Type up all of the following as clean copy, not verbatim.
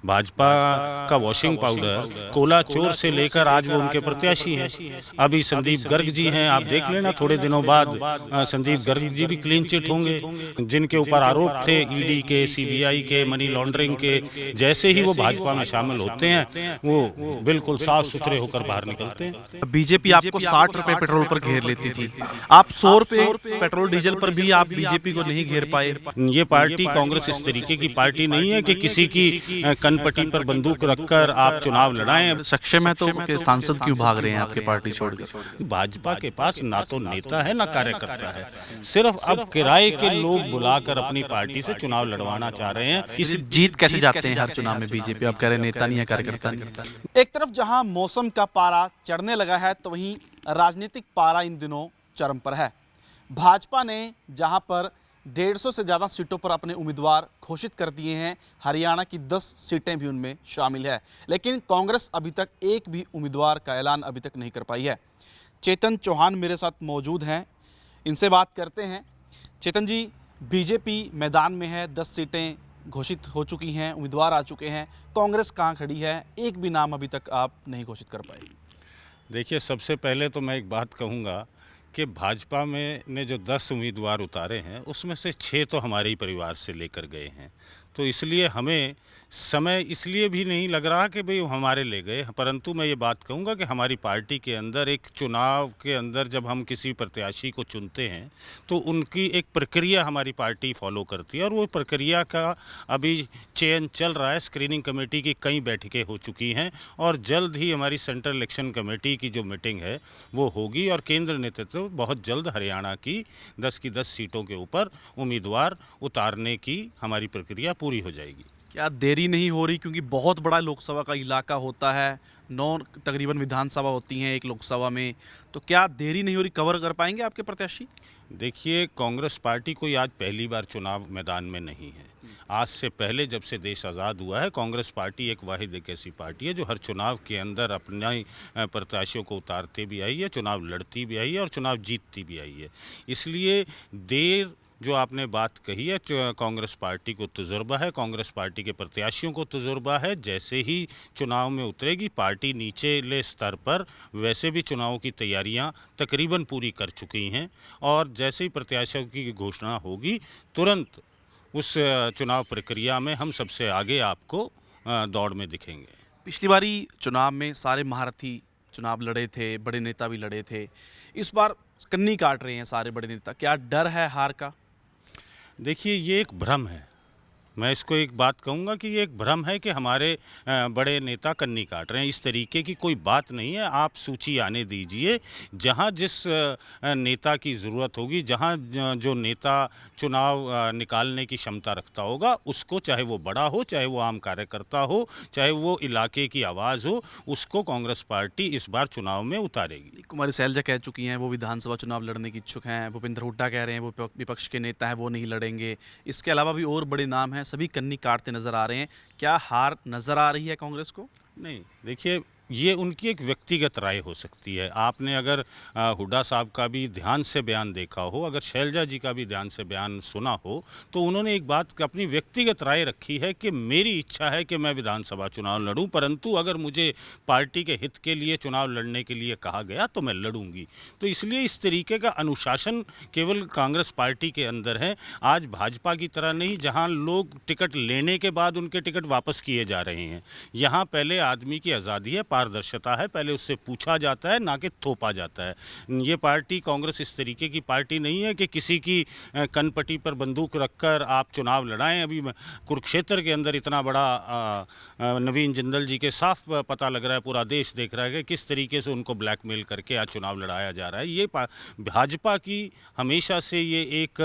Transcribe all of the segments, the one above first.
भाजपा का washing powder Cola चोर से लेकर आज वो उनके प्रत्याशी हैं। अभी संदीप गर्ग जी हैं, आप देख लेना थोड़े दिनों बाद संदीप गर्ग जी भी क्लीन चिट होंगे। जिनके ऊपर आरोप थे ईडी के, सीबीआई के, मनी लॉन्ड्रिंग के, जैसे ही वो भाजपा में शामिल होते हैं वो बिल्कुल साफ सुथरे होकर बाहर निकलते हैं। बीजेपी आपको 60 रुपए पेट्रोल पर घेर लेती थी, आप 100 रुपए पेट्रोल डीजल पर भी आप बीजेपी को नहीं घेर पाए। ये पार्टी कांग्रेस इस तरीके की पार्टी नहीं है कि किसी की कनपटी पर बंदूक रखकर आप चुनाव लड़ाएं। सक्षम है तो सांसद क्यों भाग रहे हैं आपके पार्टी छोड़कर? भाजपा के पास ना तो नेता है ना कार्यकर्ता है, सिर्फ अब किराए के लोग बुलाकर अपनी पार्टी से चुनाव लड़वाना चाह रहे हैं। इस जीत कैसे जाते हैं हर चुनाव में बीजेपी? आप कह रहे हैं नेता नहीं है, कार्यकर्ता नहीं। एक तरफ जहां मौसम का पारा चढ़ने लगा है तो वहीं राजनीतिक पारा इन दिनों चरम पर है। भाजपा ने जहां पर 150 से ज़्यादा सीटों पर अपने उम्मीदवार घोषित कर दिए हैं, हरियाणा की 10 सीटें भी उनमें शामिल है, लेकिन कांग्रेस अभी तक एक भी उम्मीदवार का ऐलान अभी तक नहीं कर पाई है। चेतन चौहान मेरे साथ मौजूद हैं, इनसे बात करते हैं। चेतन जी, बीजेपी मैदान में है, 10 सीटें घोषित हो चुकी हैं, उम्मीदवार आ चुके हैं, कांग्रेस कहाँ खड़ी है? एक भी नाम अभी तक आप नहीं घोषित कर पाए। देखिए, सबसे पहले तो मैं एक बात कहूँगा कि भाजपा में ने जो 10 उम्मीदवार उतारे हैं उसमें से 6 तो हमारे ही परिवार से लेकर गए हैं, तो इसलिए हमें समय इसलिए भी नहीं लग रहा कि भाई हमारे ले गए। परंतु मैं ये बात कहूँगा कि हमारी पार्टी के अंदर एक चुनाव के अंदर जब हम किसी प्रत्याशी को चुनते हैं तो उनकी एक प्रक्रिया हमारी पार्टी फॉलो करती है, और वो प्रक्रिया का अभी चयन चल रहा है। स्क्रीनिंग कमेटी की कई बैठकें हो चुकी हैं और जल्द ही हमारी सेंट्रल इलेक्शन कमेटी की जो मीटिंग है वो होगी, और केंद्र नेतृत्व बहुत जल्द हरियाणा की 10 की 10 सीटों के ऊपर उम्मीदवार उतारने की हमारी प्रक्रिया पूरी हो जाएगी। क्या देरी नहीं हो रही? क्योंकि बहुत बड़ा लोकसभा का इलाका होता है, 9 तकरीबन विधानसभा होती हैं एक लोकसभा में, तो क्या देरी नहीं हो रही? कवर कर पाएंगे आपके प्रत्याशी? देखिए, कांग्रेस पार्टी कोई आज पहली बार चुनाव मैदान में नहीं है। आज से पहले जब से देश आज़ाद हुआ है, कांग्रेस पार्टी एक वाहिद एक ऐसी पार्टी है जो हर चुनाव के अंदर अपने प्रत्याशियों को उतारते भी आई है, चुनाव लड़ती भी आई है और चुनाव जीतती भी आई है। इसलिए देर जो आपने बात कही है, कांग्रेस पार्टी को तजुर्बा है, कांग्रेस पार्टी के प्रत्याशियों को तजुर्बा है। जैसे ही चुनाव में उतरेगी पार्टी निचले स्तर पर, वैसे भी चुनाव की तैयारियां तकरीबन पूरी कर चुकी हैं, और जैसे ही प्रत्याशियों की घोषणा होगी तुरंत उस चुनाव प्रक्रिया में हम सबसे आगे आपको दौड़ में दिखेंगे। पिछली बारी चुनाव में सारे महारथी चुनाव लड़े थे, बड़े नेता भी लड़े थे, इस बार कन्नी काट रहे हैं सारे बड़े नेता। क्या डर है हार का? देखिए, ये एक भ्रम है। मैं इसको एक बात कहूँगा कि ये एक भ्रम है कि हमारे बड़े नेता कन्नी काट रहे हैं। इस तरीके की कोई बात नहीं है। आप सूची आने दीजिए, जहाँ जिस नेता की ज़रूरत होगी, जहाँ जो नेता चुनाव निकालने की क्षमता रखता होगा, उसको, चाहे वो बड़ा हो, चाहे वो आम कार्यकर्ता हो, चाहे वो इलाके की आवाज़ हो, उसको कांग्रेस पार्टी इस बार चुनाव में उतारेगी। कुमारी सैलजा कह चुकी हैं वो विधानसभा चुनाव लड़ने की इच्छुक हैं, भूपेंद्र हुड्डा कह रहे हैं वो विपक्ष के नेता हैं, वो नहीं लड़ेंगे। इसके अलावा भी और बड़े नाम हैं, सभी कन्नी काटते नजर आ रहे हैं। क्या हार नजर आ रही है कांग्रेस को? नहीं, देखिए, ये उनकी एक व्यक्तिगत राय हो सकती है। आपने अगर हुड्डा साहब का भी ध्यान से बयान देखा हो, अगर शैलजा जी का भी ध्यान से बयान सुना हो, तो उन्होंने एक बात अपनी व्यक्तिगत राय रखी है कि मेरी इच्छा है कि मैं विधानसभा चुनाव लड़ूं, परंतु अगर मुझे पार्टी के हित के लिए चुनाव लड़ने के लिए कहा गया तो मैं लड़ूंगी। तो इसलिए इस तरीके का अनुशासन केवल कांग्रेस पार्टी के अंदर है। आज भाजपा की तरह नहीं, जहाँ लोग टिकट लेने के बाद उनके टिकट वापस किए जा रहे हैं। यहाँ पहले आदमी की आज़ादी है, पारदर्शिता है, पहले उससे पूछा जाता है, ना कि थोपा जाता है। ये पार्टी, कांग्रेस, इस तरीके की पार्टी नहीं है कि किसी की कनपटी पर बंदूक रखकर आप चुनाव लड़ाएं। अभी कुरुक्षेत्र के अंदर इतना बड़ा नवीन जिंदल जी के साफ पता लग रहा है, पूरा देश देख रहा है कि किस तरीके से उनको ब्लैकमेल करके आज चुनाव लड़ाया जा रहा है। ये भाजपा की हमेशा से ये एक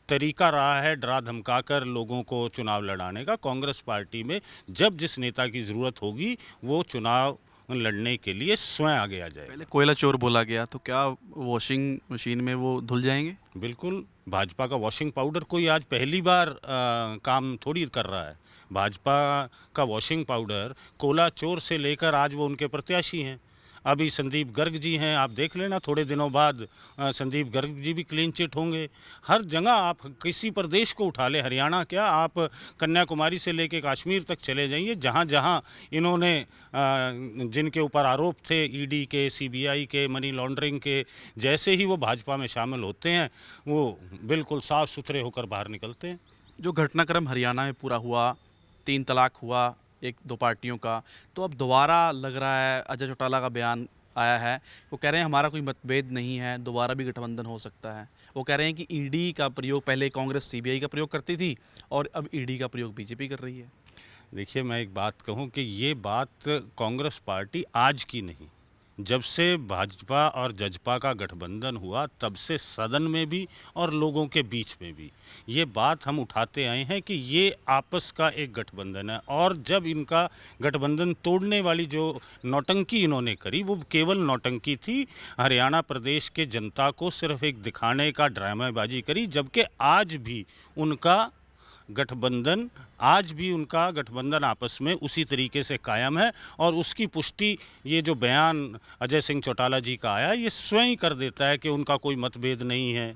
तरीका रहा है, डरा धमका कर लोगों को चुनाव लड़ाने का। कांग्रेस पार्टी में जब जिस नेता की ज़रूरत होगी वो चुनाव लड़ने के लिए स्वयं आगे आ जाए। पहले कोयला चोर बोला गया, तो क्या वॉशिंग मशीन में वो धुल जाएंगे? बिल्कुल, भाजपा का वॉशिंग पाउडर कोई आज पहली बार काम थोड़ी कर रहा है। भाजपा का वॉशिंग पाउडर कोला चोर से लेकर आज वो उनके प्रत्याशी हैं। अभी संदीप गर्ग जी हैं, आप देख लेना थोड़े दिनों बाद संदीप गर्ग जी भी क्लीन चिट होंगे। हर जगह आप किसी प्रदेश को उठा ले, हरियाणा क्या, आप कन्याकुमारी से लेके कश्मीर तक चले जाइए, जहाँ जहाँ इन्होंने जिनके ऊपर आरोप थे ईडी के, सीबीआई के, मनी लॉन्ड्रिंग के, जैसे ही वो भाजपा में शामिल होते हैं वो बिल्कुल साफ सुथरे होकर बाहर निकलते हैं। जो घटनाक्रम हरियाणा में पूरा हुआ, 3 तलाक हुआ एक दो पार्टियों का, तो अब दोबारा लग रहा है, अजय चौटाला का बयान आया है, वो कह रहे हैं हमारा कोई मतभेद नहीं है, दोबारा भी गठबंधन हो सकता है। वो कह रहे हैं कि ईडी का प्रयोग पहले कांग्रेस सीबीआई का प्रयोग करती थी और अब ईडी का प्रयोग बीजेपी कर रही है। देखिए, मैं एक बात कहूं कि ये बात कांग्रेस पार्टी आज की नहीं, जब से भाजपा और जजपा का गठबंधन हुआ तब से सदन में भी और लोगों के बीच में भी ये बात हम उठाते आए हैं कि ये आपस का एक गठबंधन है। और जब इनका गठबंधन तोड़ने वाली जो नौटंकी इन्होंने करी वो केवल नौटंकी थी, हरियाणा प्रदेश के जनता को सिर्फ एक दिखाने का ड्रामेबाजी करी, जबकि आज भी उनका गठबंधन आपस में उसी तरीके से कायम है। और उसकी पुष्टि ये जो बयान अजय सिंह चौटाला जी का आया ये स्वयं कर देता है कि उनका कोई मतभेद नहीं है।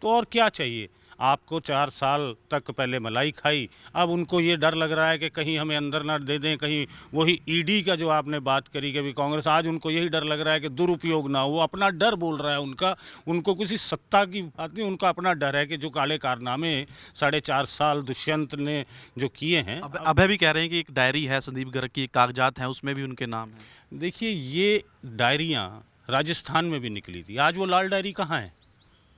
तो और क्या चाहिए आपको? 4 साल तक पहले मलाई खाई, अब उनको ये डर लग रहा है कि कहीं हमें अंदर ना दे दें, कहीं वही ईडी का जो आपने बात करी कि भी कांग्रेस, आज उनको यही डर लग रहा है कि दुरुपयोग ना हो। अपना डर बोल रहा है उनका, उनको किसी सत्ता की बात नहीं, उनका अपना डर है कि जो काले कारनामे 4.5 साल दुष्यंत ने जो किए हैं। अभय भी कह रहे हैं कि एक डायरी है संदीप गर्ग की, कागजात हैं, उसमें भी उनके नाम हैं। देखिए, ये डायरियाँ राजस्थान में भी निकली थी, आज वो लाल डायरी कहाँ है?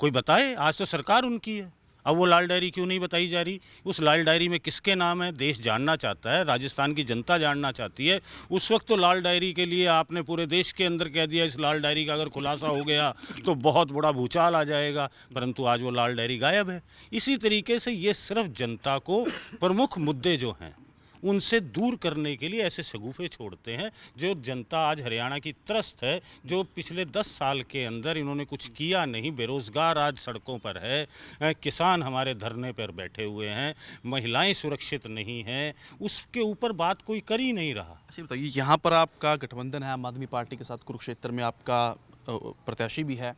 कोई बताए? आज तो सरकार उनकी है, अब वो लाल डायरी क्यों नहीं बताई जा रही? उस लाल डायरी में किसके नाम है देश जानना चाहता है, राजस्थान की जनता जानना चाहती है। उस वक्त तो लाल डायरी के लिए आपने पूरे देश के अंदर कह दिया इस लाल डायरी का अगर खुलासा हो गया तो बहुत बड़ा भूचाल आ जाएगा, परंतु आज वो लाल डायरी गायब है। इसी तरीके से ये सिर्फ जनता को प्रमुख मुद्दे जो हैं उनसे दूर करने के लिए ऐसे शगुफे छोड़ते हैं। जो जनता आज हरियाणा की त्रस्त है, जो पिछले 10 साल के अंदर इन्होंने कुछ किया नहीं, बेरोज़गार आज सड़कों पर है, किसान हमारे धरने पर बैठे हुए हैं, महिलाएं सुरक्षित नहीं हैं, उसके ऊपर बात कोई कर ही नहीं रहा। अच्छा बताइए, यहाँ पर आपका गठबंधन है आम आदमी पार्टी के साथ, कुरुक्षेत्र में आपका प्रत्याशी भी है,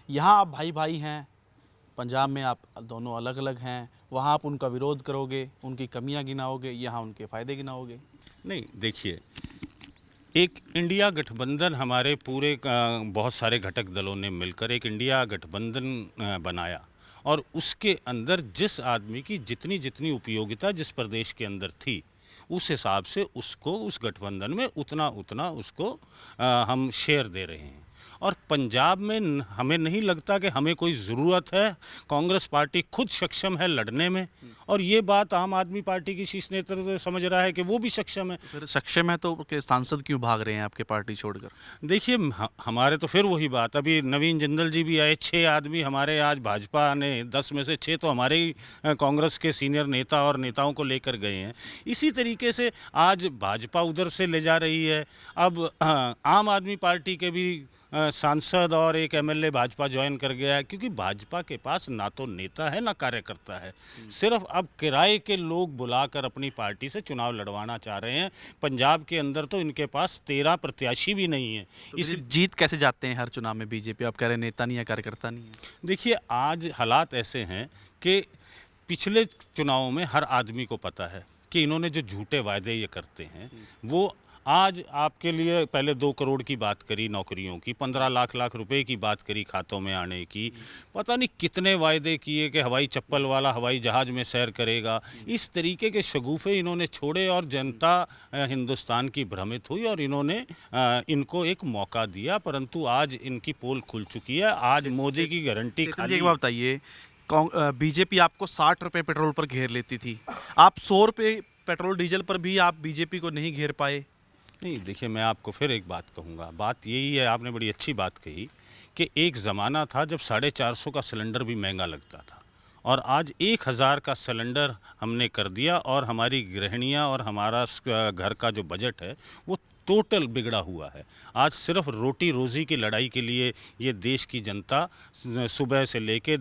यहाँ आप भाई भाई हैं, पंजाब में आप दोनों अलग अलग हैं, वहाँ आप उनका विरोध करोगे, उनकी कमियां गिनाओगे, यहाँ उनके फ़ायदे गिनाओगे? नहीं, देखिए, एक इंडिया गठबंधन हमारे पूरे बहुत सारे घटक दलों ने मिलकर एक इंडिया गठबंधन बनाया और उसके अंदर जिस आदमी की जितनी जितनी उपयोगिता जिस प्रदेश के अंदर थी उस हिसाब से उसको उस गठबंधन में उतना उतना उसको हम शेयर दे रहे हैं। और पंजाब में हमें नहीं लगता कि हमें कोई ज़रूरत है, कांग्रेस पार्टी खुद सक्षम है लड़ने में, और ये बात आम आदमी पार्टी की शीर्ष नेतृत्व समझ रहा है कि वो भी सक्षम है। फिर सक्षम है तो के सांसद क्यों भाग रहे हैं आपके पार्टी छोड़कर? देखिए, हमारे तो फिर वही बात, अभी नवीन जिंदल जी भी आए, 6 आदमी हमारे, आज भाजपा ने 10 में से 6 तो हमारे ही कांग्रेस के सीनियर नेता और नेताओं को लेकर गए हैं। इसी तरीके से आज भाजपा उधर से ले जा रही है। अब आम आदमी पार्टी के भी सांसद और एक एमएलए भाजपा ज्वाइन कर गया है, क्योंकि भाजपा के पास ना तो नेता है ना कार्यकर्ता है, सिर्फ अब किराए के लोग बुलाकर अपनी पार्टी से चुनाव लड़वाना चाह रहे हैं। पंजाब के अंदर तो इनके पास 13 प्रत्याशी भी नहीं है। तो इस जीत कैसे जाते हैं हर चुनाव में बीजेपी? आप कह रहे हैं नेता नहीं है, कार्यकर्ता नहीं है। देखिए, आज हालात ऐसे हैं कि पिछले चुनावों में हर आदमी को पता है कि इन्होंने जो झूठे वायदे ये करते हैं वो आज आपके लिए पहले 2 करोड़ की बात करी नौकरियों की, 15 लाख रुपए की बात करी खातों में आने की, पता नहीं कितने वायदे किए कि हवाई चप्पल वाला हवाई जहाज़ में सैर करेगा। इस तरीके के शगुफे इन्होंने छोड़े और जनता हिंदुस्तान की भ्रमित हुई और इन्होंने इनको एक मौका दिया, परंतु आज इनकी पोल खुल चुकी है। आज मोदी की गारंटी खाली। एक बात बताइए, बीजेपी आपको 60 रुपये पेट्रोल पर घेर लेती थी, आप 100 रुपये पेट्रोल डीजल पर भी आप बीजेपी को नहीं घेर पाए। नहीं, देखिए, मैं आपको फिर एक बात कहूँगा, बात यही है, आपने बड़ी अच्छी बात कही कि एक ज़माना था जब 450 का सिलेंडर भी महंगा लगता था और आज 1000 का सिलेंडर हमने कर दिया और हमारी गृहिणियाँ और हमारा घर का जो बजट है वो टोटल बिगड़ा हुआ है। आज सिर्फ रोटी रोज़ी की लड़ाई के लिए ये देश की जनता सुबह से लेके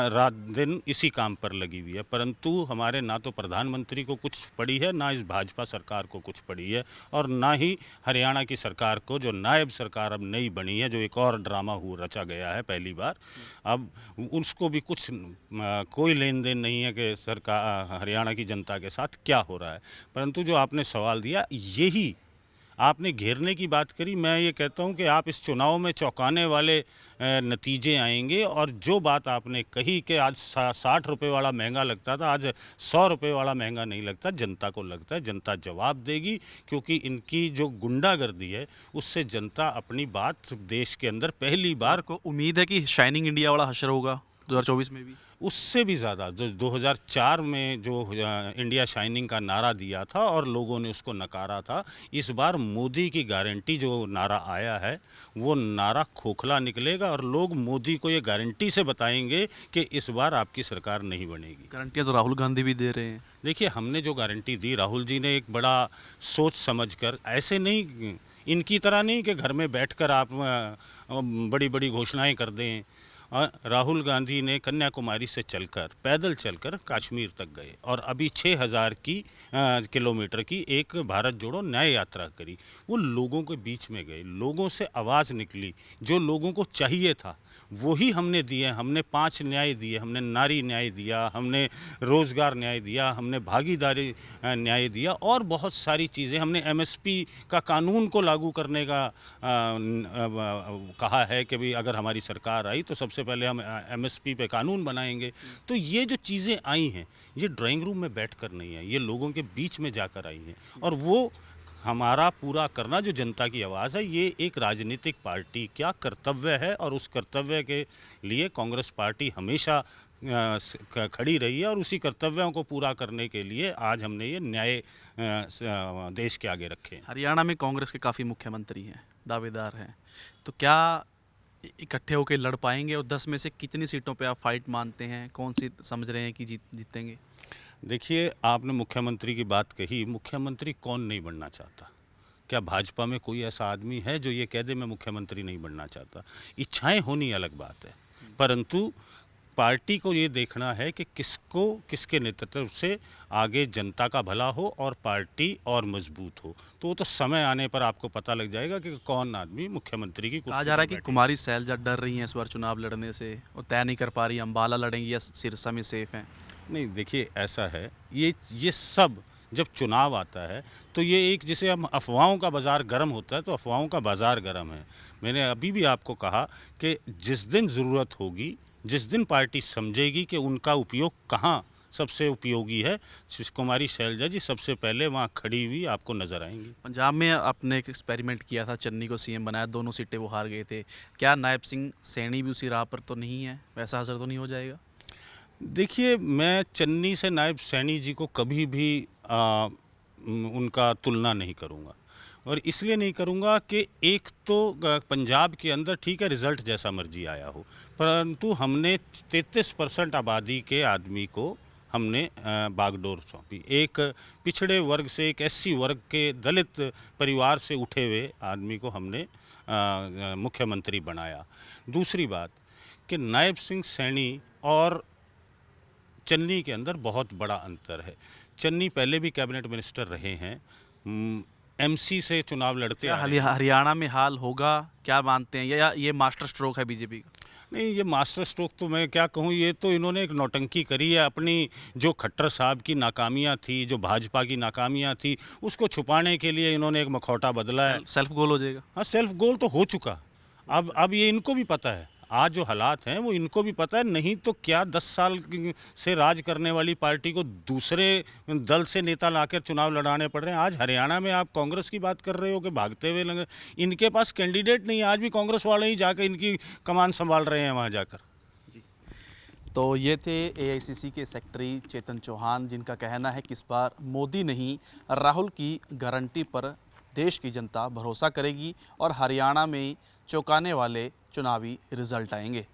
रात दिन इसी काम पर लगी हुई है, परंतु हमारे ना तो प्रधानमंत्री को कुछ पड़ी है, ना इस भाजपा सरकार को कुछ पड़ी है, और ना ही हरियाणा की सरकार को, जो नायब सरकार अब नई बनी है, जो एक और ड्रामा रचा गया है पहली बार, अब उसको भी कुछ कोई लेन देन नहीं है कि सरकार हरियाणा की जनता के साथ क्या हो रहा है। परंतु जो आपने सवाल दिया, यही आपने घेरने की बात करी, मैं ये कहता हूँ कि आप इस चुनाव में चौंकाने वाले नतीजे आएंगे। और जो बात आपने कही कि आज 60 रुपये वाला महंगा लगता था, आज 100 रुपये वाला महंगा नहीं लगता, जनता को लगता है, जनता जवाब देगी, क्योंकि इनकी जो गुंडागर्दी है उससे जनता अपनी बात देश के अंदर पहली बार को उम्मीद है कि शाइनिंग इंडिया वाला हशर होगा 2024 में भी। उससे भी ज़्यादा जो 2004 में जो इंडिया शाइनिंग का नारा दिया था और लोगों ने उसको नकारा था, इस बार मोदी की गारंटी जो नारा आया है वो नारा खोखला निकलेगा और लोग मोदी को ये गारंटी से बताएंगे कि इस बार आपकी सरकार नहीं बनेगी। गारंटियाँ तो राहुल गांधी भी दे रहे हैं। देखिए, हमने जो गारंटी दी, राहुल जी ने एक बड़ा सोच समझकर, ऐसे नहीं, इनकी तरह नहीं कि घर में बैठकर आप बड़ी बड़ी घोषणाएं कर दें। राहुल गांधी ने कन्याकुमारी से चलकर, पैदल चलकर कश्मीर तक गए और अभी 6000 किलोमीटर की एक भारत जोड़ो न्याय यात्रा करी। वो लोगों के बीच में गए, लोगों से आवाज़ निकली, जो लोगों को चाहिए था वही हमने दिए। हमने 5 न्याय दिए, हमने नारी न्याय दिया, हमने रोज़गार न्याय दिया, हमने भागीदारी न्याय दिया और बहुत सारी चीज़ें। हमने एमएसपी का कानून को लागू करने का कहा है कि भाई अगर हमारी सरकार आई तो सबसे पहले हम एमएसपी पे कानून बनाएंगे। तो ये जो चीज़ें आई हैं, ये ड्राइंग रूम में बैठकर नहीं है, ये लोगों के बीच में जाकर आई हैं। और वो हमारा पूरा करना, जो जनता की आवाज़ है, ये एक राजनीतिक पार्टी क्या कर्तव्य है और उस कर्तव्य के लिए कांग्रेस पार्टी हमेशा खड़ी रही है और उसी कर्तव्यों को पूरा करने के लिए आज हमने ये न्याय देश के आगे रखे हैं। हरियाणा में कांग्रेस के काफ़ी मुख्यमंत्री हैं, दावेदार हैं, तो क्या इकट्ठे होकर लड़ पाएंगे और 10 में से कितनी सीटों पे आप फाइट मानते हैं, कौन सी समझ रहे हैं कि जीतेंगे? देखिए, आपने मुख्यमंत्री की बात कही, मुख्यमंत्री कौन नहीं बनना चाहता? क्या भाजपा में कोई ऐसा आदमी है जो ये कह दे मैं मुख्यमंत्री नहीं बनना चाहता? इच्छाएं होनी अलग बात है, परंतु पार्टी को ये देखना है कि किसके नेतृत्व से आगे जनता का भला हो और पार्टी और मजबूत हो। तो वो तो समय आने पर आपको पता लग जाएगा कि कौन आदमी मुख्यमंत्री की कहा कुर्सी जा रहा है पर कि बैठेगा। कुमारी सैलजा डर रही हैं इस बार चुनाव लड़ने से, वो तय नहीं कर पा रही अम्बाला लड़ेंगी या सिरसा में सेफ हैं। नहीं, देखिए ऐसा है, ये सब जब चुनाव आता है तो ये एक, जिसे हम अफवाहों का बाज़ार गर्म होता है, तो अफवाहों का बाज़ार गर्म है। मैंने अभी भी आपको कहा कि जिस दिन ज़रूरत होगी, जिस दिन पार्टी समझेगी कि उनका उपयोग कहाँ सबसे उपयोगी है, कुमारी शैलजा जी सबसे पहले वहाँ खड़ी हुई आपको नज़र आएंगी। पंजाब में आपने एक एक्सपेरिमेंट किया था, चन्नी को सीएम बनाया, दोनों सीटें वो हार गए थे। क्या नायब सिंह सैनी भी उसी राह पर तो नहीं है? वैसा असर तो नहीं हो जाएगा? देखिए, मैं चन्नी से नायब सैनी जी को कभी भी उनका तुलना नहीं करूँगा, और इसलिए नहीं करूँगा कि एक तो पंजाब के अंदर ठीक है रिज़ल्ट जैसा मर्जी आया हो, परंतु हमने 33% आबादी के आदमी को हमने बागडोर सौंपी। एक पिछड़े वर्ग से, एक एससी वर्ग के दलित परिवार से उठे हुए आदमी को हमने मुख्यमंत्री बनाया। दूसरी बात कि नायब सिंह सैनी और चन्नी के अंदर बहुत बड़ा अंतर है। चन्नी पहले भी कैबिनेट मिनिस्टर रहे हैं, एमसी से चुनाव लड़ते क्या आ रहे हैं। हरियाणा में हाल होगा, क्या मानते हैं, या ये मास्टर स्ट्रोक है बीजेपी का? नहीं, ये मास्टर स्ट्रोक तो मैं क्या कहूँ, ये तो इन्होंने एक नौटंकी करी है। अपनी जो खट्टर साहब की नाकामियाँ थी, जो भाजपा की नाकामियाँ थी, उसको छुपाने के लिए इन्होंने एक मखौटा बदला है। सेल्फ गोल हो जाएगा? हाँ, सेल्फ गोल तो हो चुका। अब ये इनको भी पता है, आज जो हालात हैं वो इनको भी पता है। नहीं तो क्या 10 साल से राज करने वाली पार्टी को दूसरे दल से नेता लाकर चुनाव लड़ाने पड़ रहे हैं। आज हरियाणा में आप कांग्रेस की बात कर रहे हो कि भागते हुए लगे, इनके पास कैंडिडेट नहीं है। आज भी कांग्रेस वाले ही जाकर इनकी कमान संभाल रहे हैं वहाँ जाकर। तो ये थे एआईसीसी के सेक्रेटरी चेतन चौहान, जिनका कहना है कि इस बार मोदी नहीं, राहुल की गारंटी पर देश की जनता भरोसा करेगी और हरियाणा में चौंकाने वाले चुनावी रिजल्ट आएंगे।